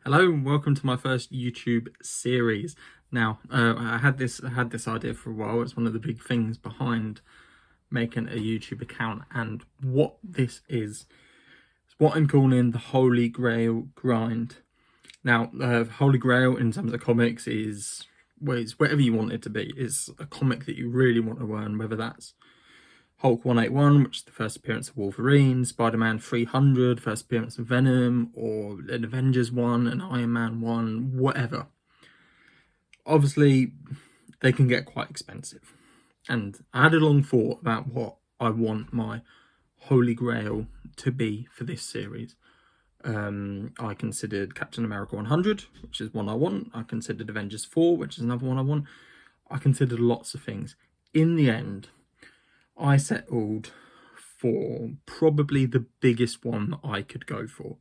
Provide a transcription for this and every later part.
Hello and welcome to my first YouTube series. Now, I had this idea for a while. It's one of the big things behind making a YouTube account, and what this is what I'm calling the Holy Grail Grind. Now, Holy Grail in terms of comics is, well, it's whatever you want it to be. It's a comic that you really want to earn, whether that's Hulk 181, which is the first appearance of Wolverine, Spider-Man 300, first appearance of Venom, or an Avengers 1, an Iron Man 1, whatever. Obviously, they can get quite expensive. And I had a long thought about what I want my Holy Grail to be for this series. I considered Captain America 100, which is one I want. I considered Avengers 4, which is another one I want. I considered lots of things. In the end, I settled for probably the biggest one that I could go for.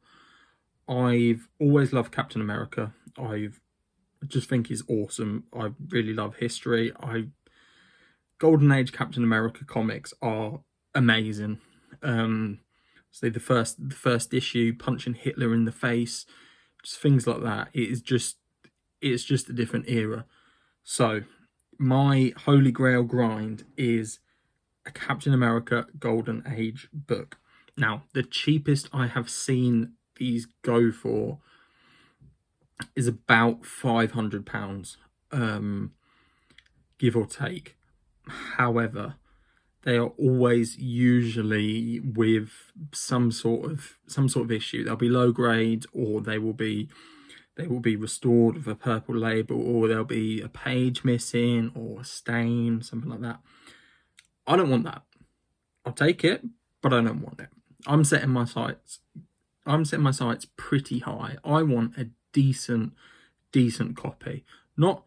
I've always loved Captain America. I just think he's awesome. I really love history. Golden Age Captain America comics are amazing. So the first issue, punching Hitler in the face, just things like that. It's just a different era. So my Holy Grail grind is a Captain America Golden Age book. Now, the cheapest I have seen these go for is about £500, give or take. However, they are always usually with some sort of issue. They'll be low grade, or they will be restored with a purple label, or there'll be a page missing or a stain, something like that. I don't want that. I'll take it, but I don't want it. I'm setting my sights pretty high. I want a decent copy. Not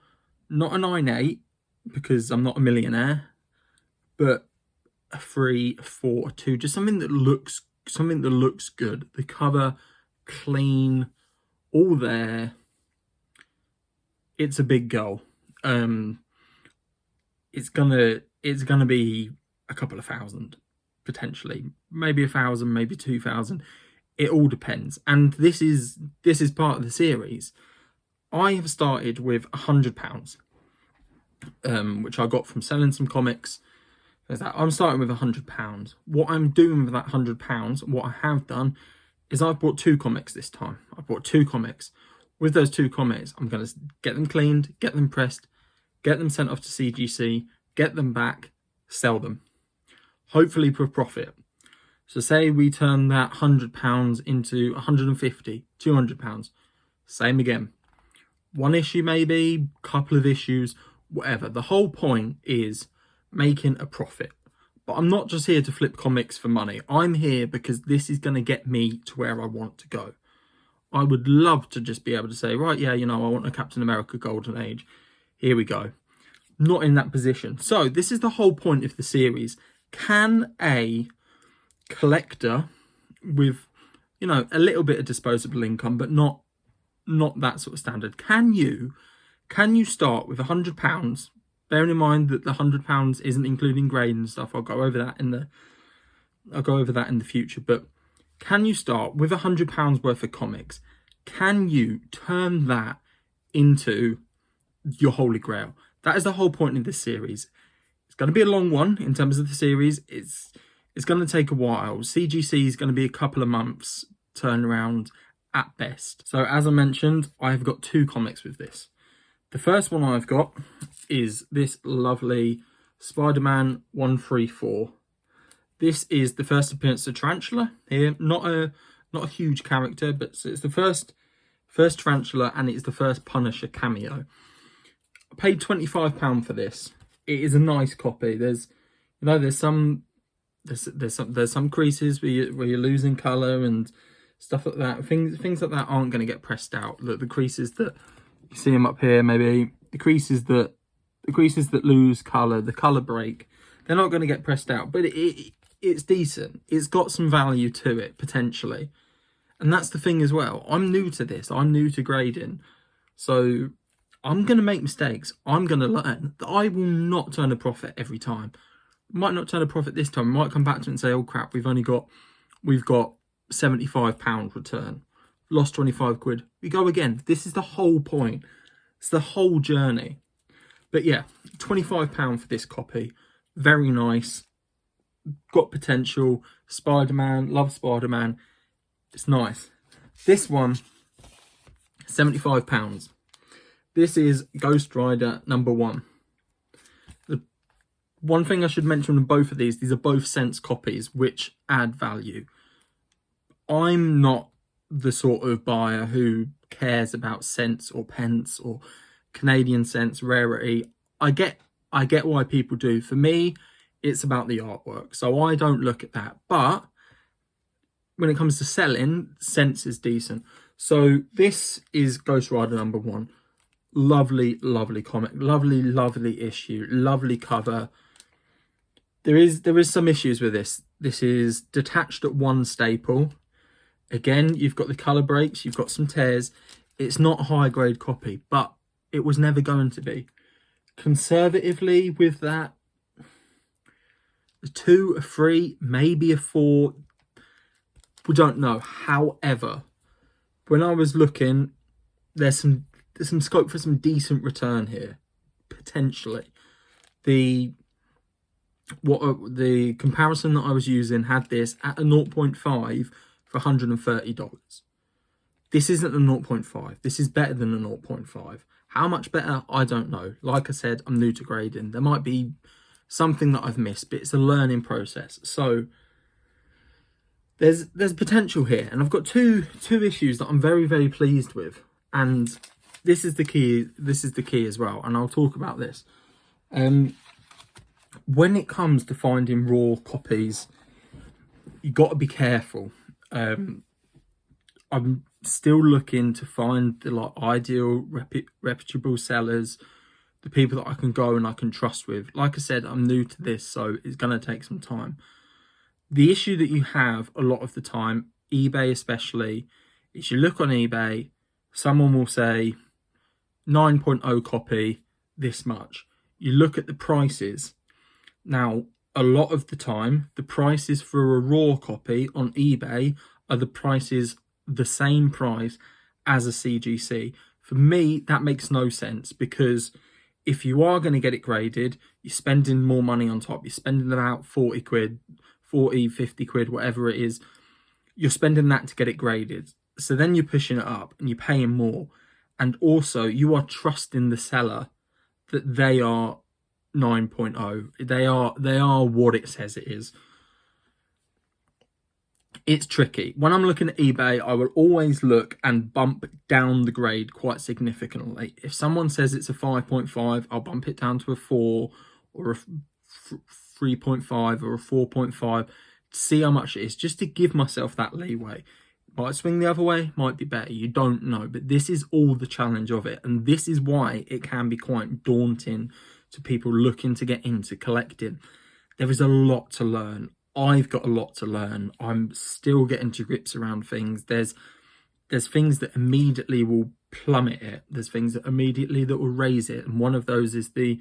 a 9.8, because I'm not a millionaire, but a 3, a 4, a 2, just something that looks good. The cover clean, all there. It's a big goal. It's gonna be a couple of thousand, potentially, maybe 1,000, maybe 2,000. It all depends. And this is part of the series. I have started with £100, which I got from selling some comics. I'm starting with £100. What I'm doing with that £100, what I have done, is I've bought 2 comics this time. I've bought 2 comics. With those 2 comics, I'm going to get them cleaned, get them pressed, get them sent off to CGC, get them back, sell them. Hopefully for profit. So say we turn that £100 into 150, £200. Same again. 1 issue maybe, couple of issues, whatever. The whole point is making a profit. But I'm not just here to flip comics for money. I'm here because this is going to get me to where I want to go. I would love to just be able to say, right, yeah, I want a Captain America Golden Age. Here we go. Not in that position. So this is the whole point of the series. Can a collector with, a little bit of disposable income, but not that sort of standard, can you start with £100? Bearing in mind that the £100 isn't including grade and stuff. I'll go over that in the future. But can you start with £100 worth of comics? Can you turn that into your Holy Grail? That is the whole point of this series. It's going to be a long one in terms of the series. It's going to take a while. CGC is going to be a couple of months turnaround at best. So as I mentioned, I've got 2 comics with this. The first one I've got is this lovely Spider-Man 134. This is the first appearance of Tarantula here. Not a huge character, but it's the first Tarantula, and it's the first Punisher cameo. I paid £25 for this. It is a nice copy. There's some creases where you're losing colour and stuff like that. Things like that aren't going to get pressed out. Look, the creases that you see them up here, maybe the creases that lose colour, the colour break, they're not going to get pressed out. But it's decent. It's got some value to it potentially, and that's the thing as well. I'm new to this. I'm new to grading, so I'm going to make mistakes. I'm going to learn. I will not turn a profit every time. Might not turn a profit this time. Might come back to it and say, oh crap, we've got £75 return. lost 25 quid. We go again. This is the whole point. It's the whole journey. But yeah, £25 for this copy. Very nice. Got potential. Spider-Man. Love Spider-Man. It's nice. This one, £75. This is Ghost Rider #1. The one thing I should mention on both of these are both cents copies, which add value. I'm not the sort of buyer who cares about cents or pence or Canadian cents, rarity. I get why people do. For me, it's about the artwork, so I don't look at that. But when it comes to selling, cents is decent. So this is Ghost Rider #1. Lovely, lovely comic. Lovely, lovely issue. Lovely cover. There is some issues with this. This is detached at one staple. Again, you've got the colour breaks. You've got some tears. It's not a high grade copy, but it was never going to be. Conservatively with that, a 2, a 3, maybe a 4. We don't know. However, when I was looking, there's some scope for some decent return here, potentially. The comparison that I was using had this at a 0.5 for $130. This isn't a 0.5. This is better than a 0.5. How much better? I don't know. Like I said, I'm new to grading. There might be something that I've missed, but it's a learning process. So there's potential here, and I've got two issues that I'm very, very pleased with, and this is the key. This is the key as well, and I'll talk about this. When it comes to finding raw copies, you got to be careful. I'm still looking to find the ideal reputable sellers, the people that I can go and I can trust with. Like I said, I'm new to this, so it's going to take some time. The issue that you have a lot of the time, eBay especially, is you look on eBay, someone will say 9.0 copy, this much. You look at the prices. Now, a lot of the time, the prices for a raw copy on eBay are the same price as a CGC. For me, that makes no sense, because if you are going to get it graded, you're spending more money on top. You're spending about 40 quid, 40, 50 quid, whatever it is. You're spending that to get it graded. So then you're pushing it up and you're paying more. And also you are trusting the seller that they are 9.0. They are what it says it is. It's tricky. When I'm looking at eBay, I will always look and bump down the grade quite significantly. If someone says it's a 5.5, I'll bump it down to a 4 or a 3.5 or a 4.5 to see how much it is, just to give myself that leeway. Might swing the other way, might be better, you don't know. But this is all the challenge of it, and this is why it can be quite daunting to people looking to get into collecting. There is a lot to learn. I've got a lot to learn. I'm still getting to grips around things. There's things that immediately will plummet it. There's things that immediately that will raise it. And one of those is the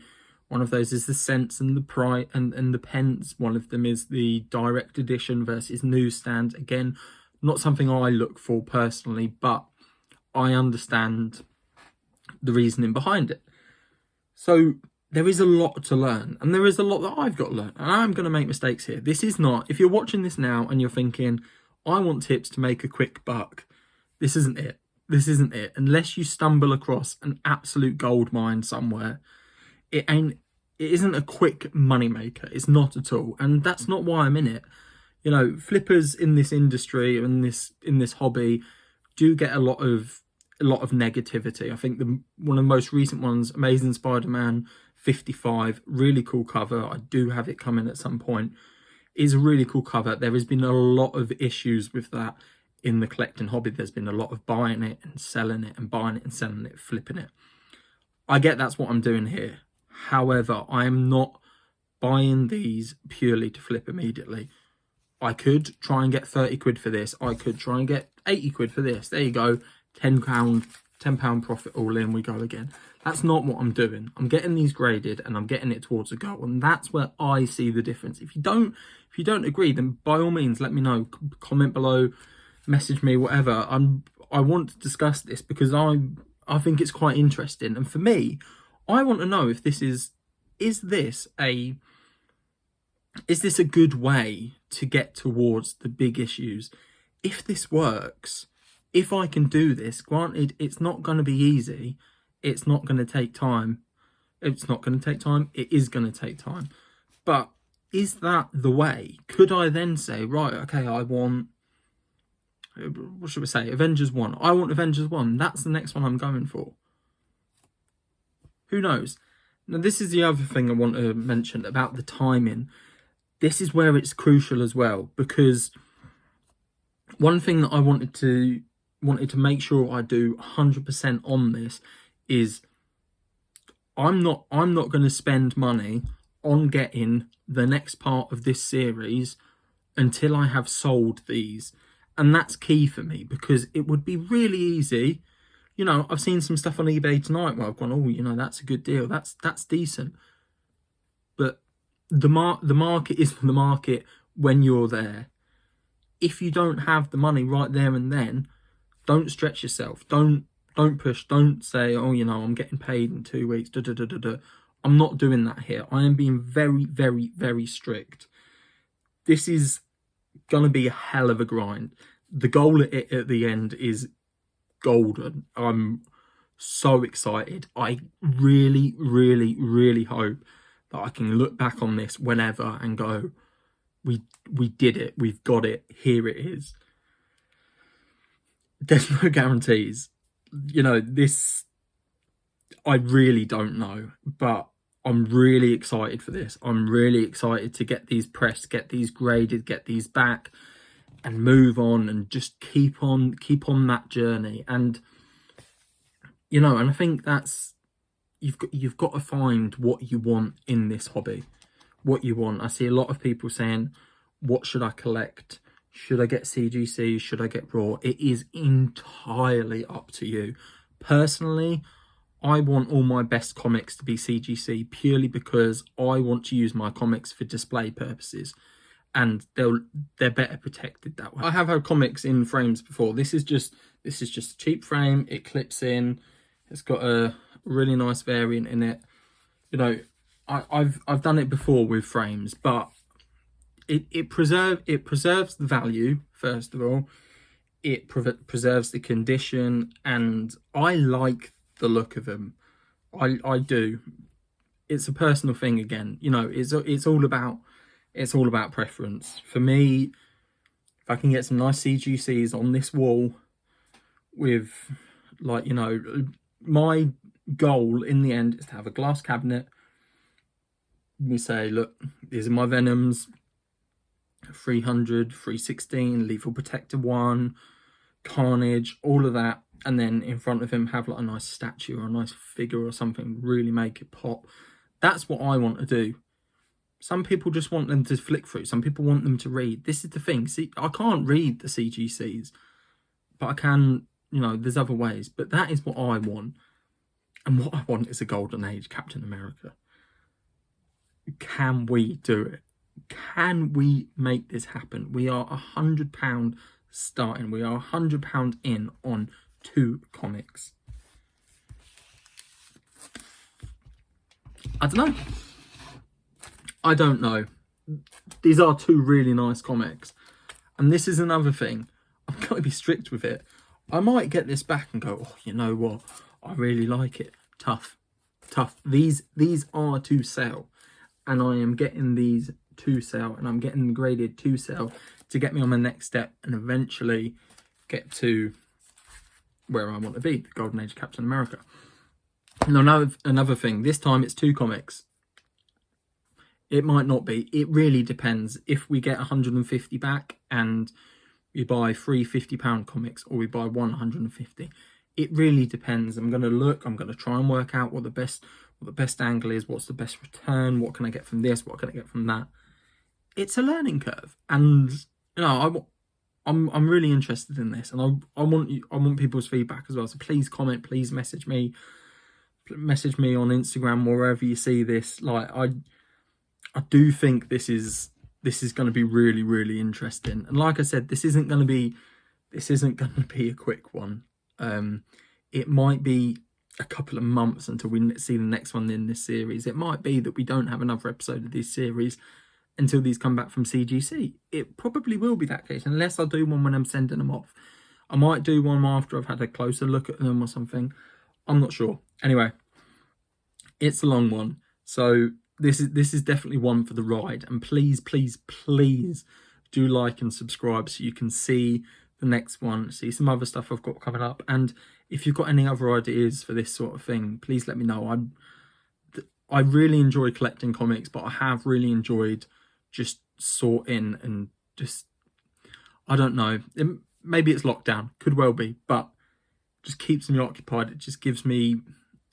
cents and the price and the pence. One of them is the direct edition versus newsstand. Again, not something I look for personally, but I understand the reasoning behind it. So there is a lot to learn, and there is a lot that I've got to learn, and I'm going to make mistakes here. This is not, if you're watching this now and you're thinking, I want tips to make a quick buck, this isn't it. This isn't it. Unless you stumble across an absolute gold mine somewhere, it isn't a quick money maker. It's not at all, and that's not why I'm in it. You know, flippers in this industry, in this hobby, do get a lot of negativity. I think one of the most recent ones, Amazing Spider-Man 55, really cool cover. I do have it coming at some point. Is a really cool cover. There has been a lot of issues with that in the collecting hobby. There's been a lot of buying it and selling it and buying it and selling it, flipping it. I get that's what I'm doing here. However, I am not buying these purely to flip immediately. I could try and get 30 quid for this. I could try and get 80 quid for this. There you go. £10 profit all in. We go again. That's not what I'm doing. I'm getting these graded and I'm getting it towards a goal. And that's where I see the difference. If you don't agree, then by all means, let me know. Comment below, message me, whatever. I want to discuss this because I think it's quite interesting. And for me, I want to know if this is this a good way to get towards the big issues? If this works, if I can do this, granted, it's not going to be easy. It's not going to take time. It's not going to take time. It is going to take time. But is that the way? Could I then say, right, okay, I want, what should we say, Avengers 1. I want Avengers 1. That's the next one I'm going for. Who knows? Now, this is the other thing I want to mention about the timing. This is where it's crucial as well, because one thing that I wanted to make sure I do 100% on this is I'm not going to spend money on getting the next part of this series until I have sold these. And that's key for me, because it would be really easy. You know, I've seen some stuff on eBay tonight where I've gone, oh, you know, that's a good deal. That's decent. But the market is the market when you're there. If you don't have the money right there and then, don't stretch yourself. Don't push. Don't say, oh, you know, I'm getting paid in 2 weeks. I'm not doing that here. I am being very, very, very strict. This is going to be a hell of a grind. The goal at the end is golden. I'm so excited. I really, really, really hope that I can look back on this whenever and go, we did it. We've got it. Here it is. There's no guarantees. You know, this, I really don't know, but I'm really excited for this. I'm really excited to get these pressed, get these graded, get these back, and move on and just keep on that journey. And you know, and I think that's, you've got to find what you want in this hobby. What you want. I see a lot of people saying, what should I collect? Should I get CGC? Should I get Raw? It is entirely up to you. Personally, I want all my best comics to be CGC purely because I want to use my comics for display purposes, and they're better protected that way. I have had comics in frames before. This is just a cheap frame. It clips in. It's got a really nice variant in it. You know, I've done it before with frames, but it preserves the value. First of all, it preserves the condition, and I like the look of them. I do. It's a personal thing again. You know, it's all about preference. For me, if I can get some nice CGCs on this wall with, like, you know, my goal in the end is to have a glass cabinet. We say, look, these are my Venoms, 300, 316, Lethal Protector 1, Carnage, all of that. And then in front of him have like a nice statue or a nice figure or something, really make it pop. That's what I want to do. Some people just want them to flick through. Some people want them to read. This is the thing. See, I can't read the CGCs, but I can, you know, there's other ways. But that is what I want. And what I want is a Golden Age Captain America. Can we do it? Can we make this happen? We are £100 starting. We are £100 in on 2 comics. I don't know. These are 2 really nice comics. And this is another thing. I'm going to be strict with it. I might get this back and go, oh, you know what? I really like it. Tough. These are to sell. And I am getting these to sell. And I'm getting them graded to sell to get me on my next step and eventually get to where I want to be, the Golden Age Captain America. Now, another thing, this time it's 2 comics. It might not be. It really depends. If we get 150 back and we buy 3 £50 comics, or we buy 150, it really depends. I'm going to look. I'm going to try and work out what the best angle is. What's the best return? What can I get from this? What can I get from that? It's a learning curve, and you know, I'm really interested in this, and I want people's feedback as well. So please comment, please message me on Instagram, wherever you see this. Like, I do think this is going to be really, really interesting. And like I said, this isn't going to be this isn't going to be a quick one. It might be a couple of months until we see the next one in this series. It might be that we don't have another episode of this series until these come back from CGC. It probably will be that case, unless I do one when I'm sending them off. I might do one after I've had a closer look at them or something. I'm not sure. Anyway, it's a long one, so this is definitely one for the ride. And please, please, please do like and subscribe so you can see the next one, see some other stuff I've got coming up. And if you've got any other ideas for this sort of thing, please let me know. I really enjoy collecting comics, but I have really enjoyed just sorting and just, I don't know, maybe it's lockdown, could well be, but just keeps me occupied. It just gives me,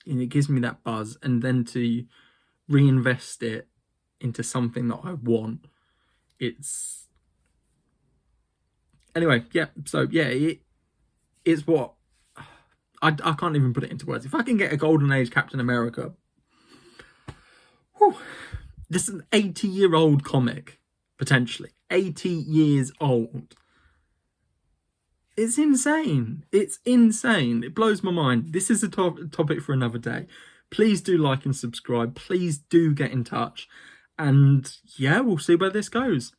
that buzz, and then to reinvest it into something that I want, it's, anyway, yeah, so yeah, it's what, I can't even put it into words. If I can get a Golden Age Captain America, whew, this is an 80-year-old comic, potentially. 80 years old. It's insane. It's insane. It blows my mind. This is a topic for another day. Please do like and subscribe. Please do get in touch. And yeah, we'll see where this goes.